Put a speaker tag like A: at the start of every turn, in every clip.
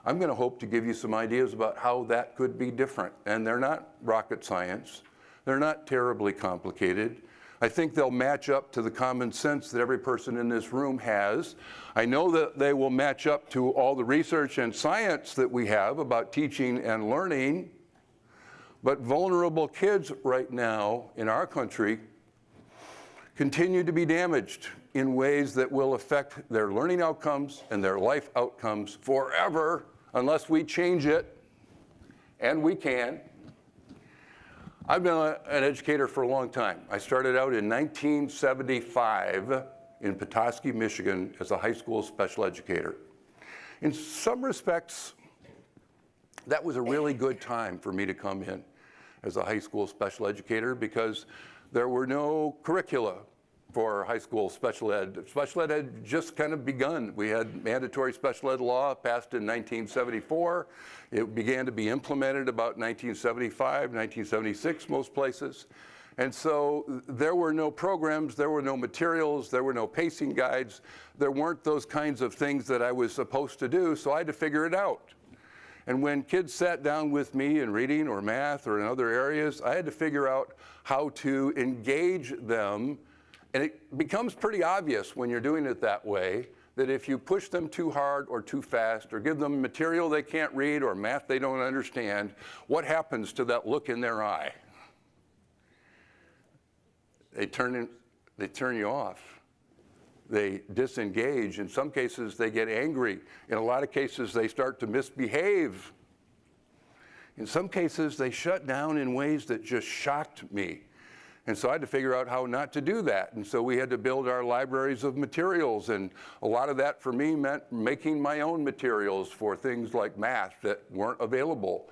A: I'm going to hope to give you some ideas about how that could be different. And they're not rocket science. They're not terribly complicated. I think they'll match up to the common sense that every person in this room has. I know that they will match up to all the research and science that we have about teaching and learning. But vulnerable kids right now in our country continue to be damaged in ways that will affect their learning outcomes and their life outcomes forever unless we change it, and we can. I've been an educator for a long time. I started out in 1975 in Petoskey, Michigan as a high school special educator. In some respects, that was a really good time for me to come in as a high school special educator because there were no curricula for high school special ed. Special ed had just kind of begun. We had mandatory special ed law passed in 1974. It began to be implemented about 1975, 1976, most places. And so there were no programs, there were no materials, there were no pacing guides. There weren't those kinds of things that I was supposed to do, so I had to figure it out. And when kids sat down with me in reading or math or in other areas, I had to figure out how to engage them. And it becomes pretty obvious when you're doing it that way that if you push them too hard or too fast or give them material they can't read or math they don't understand, what happens to that look in their eye? They turn you off. They disengage. In some cases, they get angry. In a lot of cases, they start to misbehave. In some cases, they shut down in ways that just shocked me. And so I had to figure out how not to do that. And so we had to build our libraries of materials. And a lot of that for me meant making my own materials for things like math that weren't available,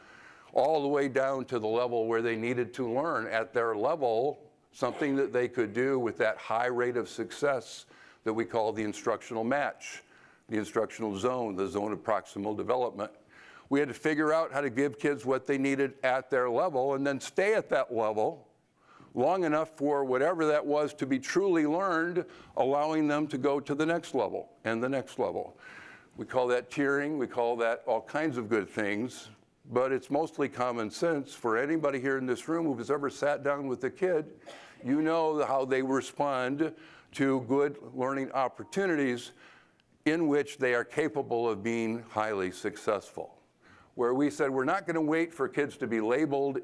A: all the way down to the level where they needed to learn at their level something that they could do with that high rate of success that we call the instructional match, the instructional zone, the zone of proximal development. We had to figure out how to give kids what they needed at their level and then stay at that level long enough for whatever that was to be truly learned, allowing them to go to the next level and the next level. We call that tiering, we call that all kinds of good things, but it's mostly common sense. For anybody here in this room who has ever sat down with a kid, you know how they respond to good learning opportunities in which they are capable of being highly successful. Where we said we're not going to wait for kids to be labeled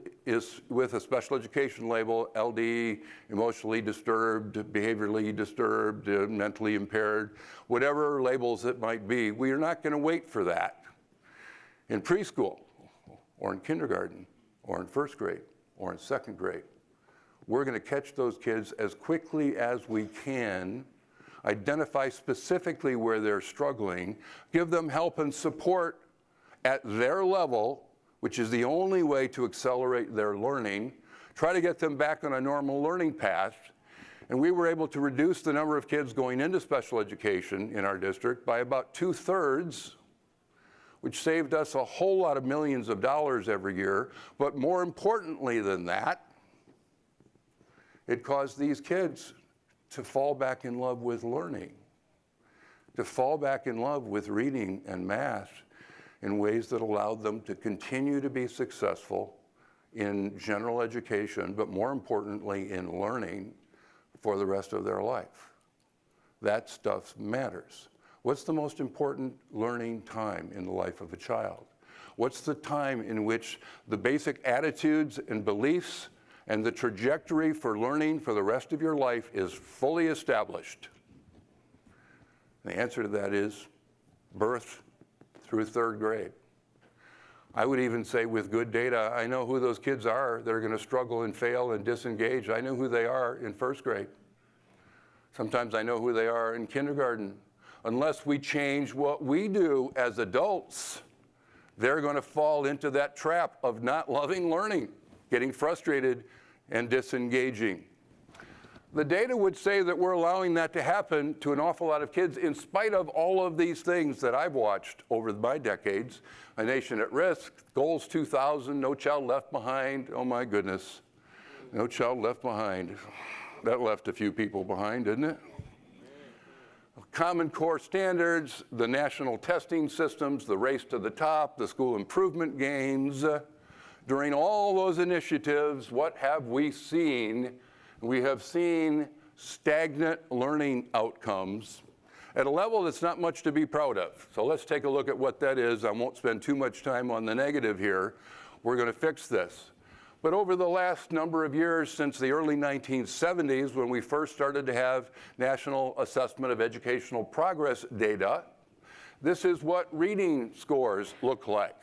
A: with a special education label, LD, emotionally disturbed, behaviorally disturbed, mentally impaired, whatever labels it might be. We are not going to wait for that. In preschool, or in kindergarten, or in first grade, or in second grade, we're going to catch those kids as quickly as we can, identify specifically where they're struggling, give them help and support at their level, which is the only way to accelerate their learning, try to get them back on a normal learning path. And we were able to reduce the number of kids going into special education in our district by about 2/3, which saved us a whole lot of millions of dollars every year. But more importantly than that, it caused these kids to fall back in love with learning, to fall back in love with reading and math in ways that allowed them to continue to be successful in general education, but more importantly in learning for the rest of their life. That stuff matters. What's the most important learning time in the life of a child? What's the time in which the basic attitudes and beliefs and the trajectory for learning for the rest of your life is fully established? The answer to that is birth through third grade. I would even say with good data, I know who those kids are that are going to struggle and fail and disengage. I know who they are in first grade. Sometimes I know who they are in kindergarten. Unless we change what we do as adults, they're going to fall into that trap of not loving learning, getting frustrated and disengaging. The data would say that we're allowing that to happen to an awful lot of kids in spite of all of these things that I've watched over my decades. A Nation at Risk, Goals 2000, No Child Left Behind. Oh my goodness, No Child Left Behind. That left a few people behind, didn't it? Common Core standards, the national testing systems, the race to the top, the school improvement gains. During all those initiatives, what have we seen? We have seen stagnant learning outcomes at a level that's not much to be proud of. So let's take a look at what that is. I won't spend too much time on the negative here. We're going to fix this. But over the last number of years, since the early 1970s, when we first started to have National Assessment of Educational Progress data, this is what reading scores look like.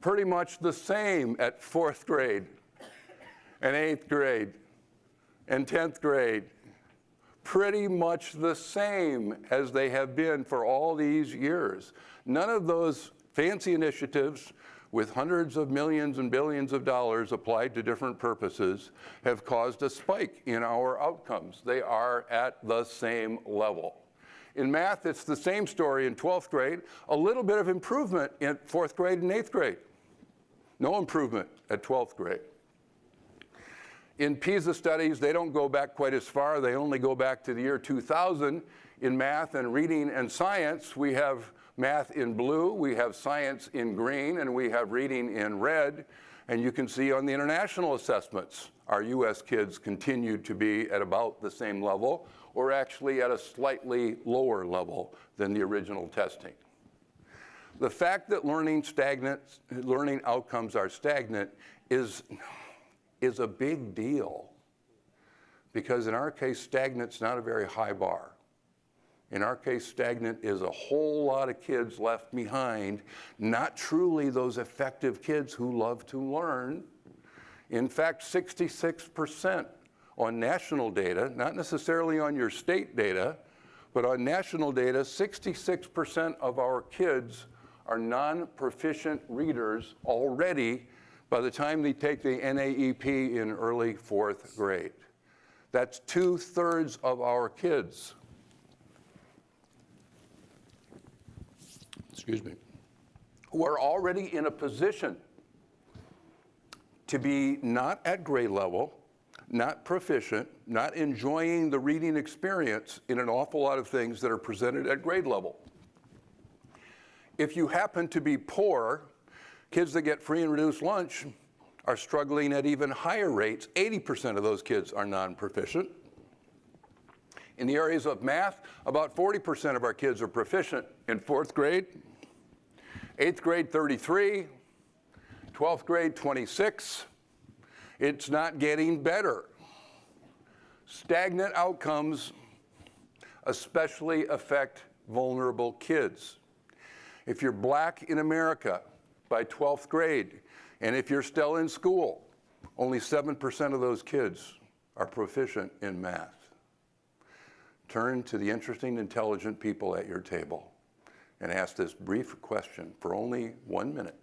A: Pretty much the same at 4th grade and 8th grade and 10th grade. Pretty much the same as they have been for all these years. None of those fancy initiatives with hundreds of millions and billions of dollars applied to different purposes have caused a spike in our outcomes. They are at the same level. In math, it's the same story in 12th grade, a little bit of improvement in 4th grade and 8th grade. No improvement at 12th grade. In PISA studies, they don't go back quite as far. They only go back to the year 2000. In math and reading and science, we have math in blue, we have science in green, and we have reading in red. And you can see on the international assessments, our US kids continue to be at about the same level, or actually at a slightly lower level than the original testing. The fact that learning outcomes are stagnant is a big deal, because in our case, stagnant's not a very high bar. In our case, stagnant is a whole lot of kids left behind, not truly those effective kids who love to learn. In fact, 66% on national data, not necessarily on your state data, but on national data, 66% of our kids are non-proficient readers already by the time they take the NAEP in early 4th grade. That's 2/3 of our kids. Excuse me, who are already in a position to be not at grade level, not proficient, not enjoying the reading experience in an awful lot of things that are presented at grade level. If you happen to be poor, kids that get free and reduced lunch are struggling at even higher rates. 80% of those kids are non-proficient. In the areas of math, about 40% of our kids are proficient in 4th grade, 8th grade 33, 12th grade 26. It's not getting better. Stagnant outcomes especially affect vulnerable kids. If you're black in America by 12th grade, and if you're still in school, only 7% of those kids are proficient in math. Turn to the interesting, intelligent people at your table and ask this brief question for only 1 minute.